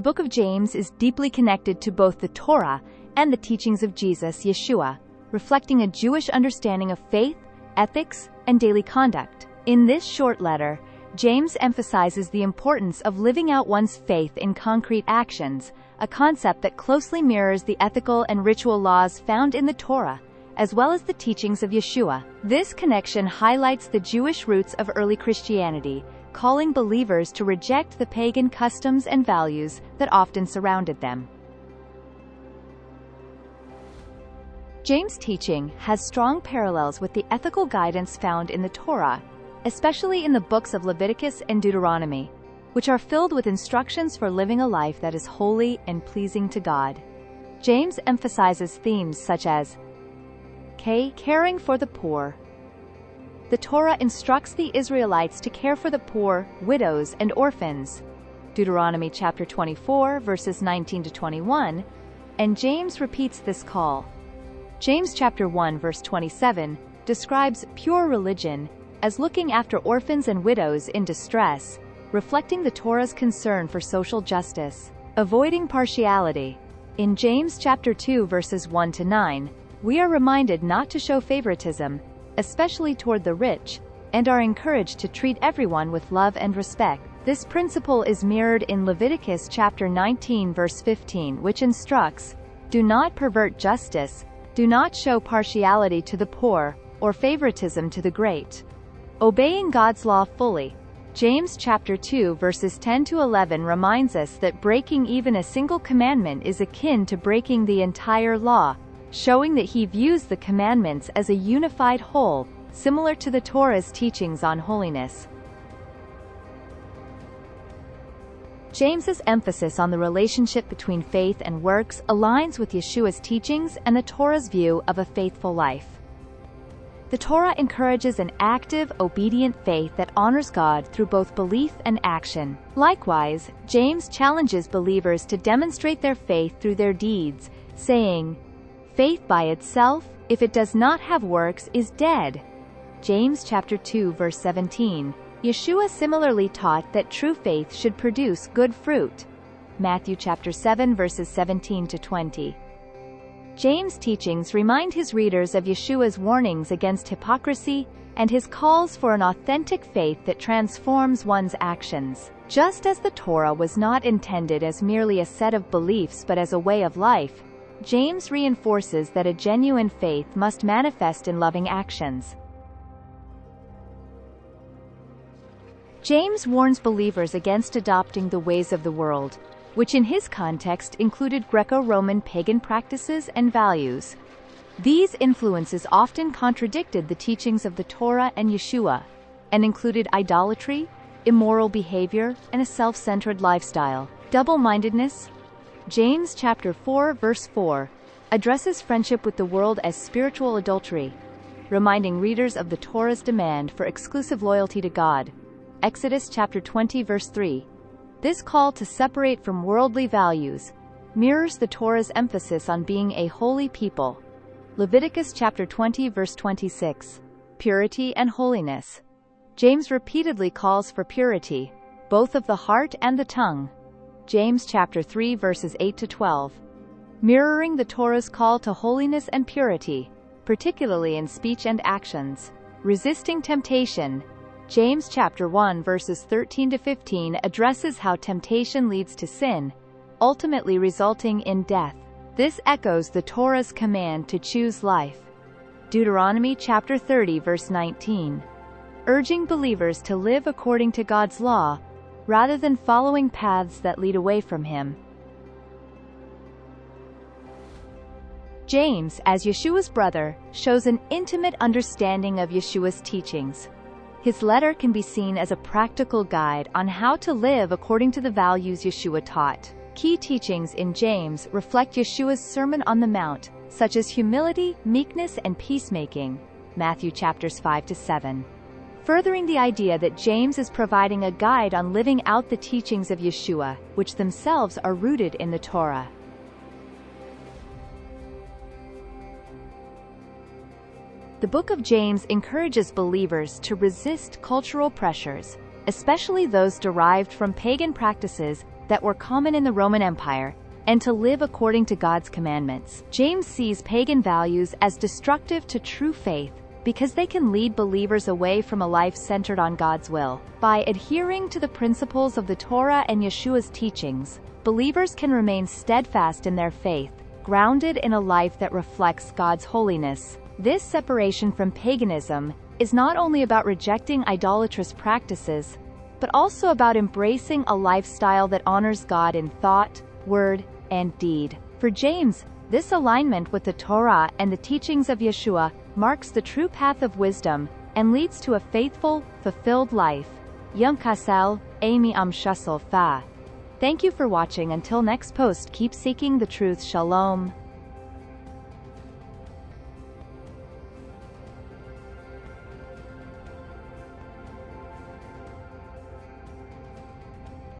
The book of James is deeply connected to both the Torah and the teachings of Jesus, Yeshua, reflecting a Jewish understanding of faith, ethics, and daily conduct. In this short letter, James emphasizes the importance of living out one's faith in concrete actions, a concept that closely mirrors the ethical and ritual laws found in the Torah, as well as the teachings of Yeshua. This connection highlights the Jewish roots of early Christianity, calling believers to reject the pagan customs and values that often surrounded them. James' teaching has strong parallels with the ethical guidance found in the Torah, especially in the books of Leviticus and Deuteronomy, which are filled with instructions for living a life that is holy and pleasing to God. James emphasizes themes such as caring for the poor. The Torah instructs the Israelites to care for the poor, widows, and orphans. Deuteronomy chapter 24, verses 19 to 21, and James repeats this call. James chapter 1, verse 27, describes pure religion as looking after orphans and widows in distress, reflecting the Torah's concern for social justice. Avoiding partiality. In James chapter 2, verses 1 to 9, we are reminded not to show favoritism, especially toward the rich, and are encouraged to treat everyone with love and respect. This principle is mirrored in Leviticus chapter 19, verse 15, which instructs, "Do not pervert justice, do not show partiality to the poor, or favoritism to the great." Obeying God's law fully. James chapter 2, verses 10 to 11 reminds us that breaking even a single commandment is akin to breaking the entire law, showing that he views the commandments as a unified whole, similar to the Torah's teachings on holiness. James's emphasis on the relationship between faith and works aligns with Yeshua's teachings and the Torah's view of a faithful life. The Torah encourages an active, obedient faith that honors God through both belief and action. Likewise, James challenges believers to demonstrate their faith through their deeds, saying, "Faith by itself, if it does not have works, is dead." James chapter 2, verse 17. Yeshua similarly taught that true faith should produce good fruit. Matthew chapter 7, verses 17 to 20. James' teachings remind his readers of Yeshua's warnings against hypocrisy and his calls for an authentic faith that transforms one's actions. Just as the Torah was not intended as merely a set of beliefs but as a way of life, James reinforces that a genuine faith must manifest in loving actions. James warns believers against adopting the ways of the world, which in his context included Greco-Roman pagan practices and values. These influences often contradicted the teachings of the Torah and Yeshua, and included idolatry, immoral behavior, and a self-centered lifestyle. Double-mindedness. James chapter 4, verse 4, addresses friendship with the world as spiritual adultery, reminding readers of the Torah's demand for exclusive loyalty to God. Exodus chapter 20, verse 3. This call to separate from worldly values mirrors the Torah's emphasis on being a holy people. Leviticus chapter 20, verse 26. Purity and holiness. James repeatedly calls for purity, both of the heart and the tongue. James chapter 3, verses 8 to 12. Mirroring the Torah's call to holiness and purity, particularly in speech and actions. Resisting temptation. James chapter 1, verses 13 to 15 addresses how temptation leads to sin, ultimately resulting in death. This echoes the Torah's command to choose life. Deuteronomy chapter 30, verse 19. Urging believers to live according to God's law, rather than following paths that lead away from Him. James, as Yeshua's brother, shows an intimate understanding of Yeshua's teachings. His letter can be seen as a practical guide on how to live according to the values Yeshua taught. Key teachings in James reflect Yeshua's Sermon on the Mount, such as humility, meekness, and peacemaking. Matthew chapters 5 to 7. Furthering the idea that James is providing a guide on living out the teachings of Yeshua, which themselves are rooted in the Torah. The book of James encourages believers to resist cultural pressures, especially those derived from pagan practices that were common in the Roman Empire, and to live according to God's commandments. James sees pagan values as destructive to true faith because they can lead believers away from a life centered on God's will. By adhering to the principles of the Torah and Yeshua's teachings, believers can remain steadfast in their faith, grounded in a life that reflects God's holiness. This separation from paganism is not only about rejecting idolatrous practices, but also about embracing a lifestyle that honors God in thought, word, and deed. For James, this alignment with the Torah and the teachings of Yeshua marks the true path of wisdom and leads to a faithful, fulfilled life. Yom Kasel, Amy Shasel Fa. Thank you for watching. Until next post, keep seeking the truth. Shalom.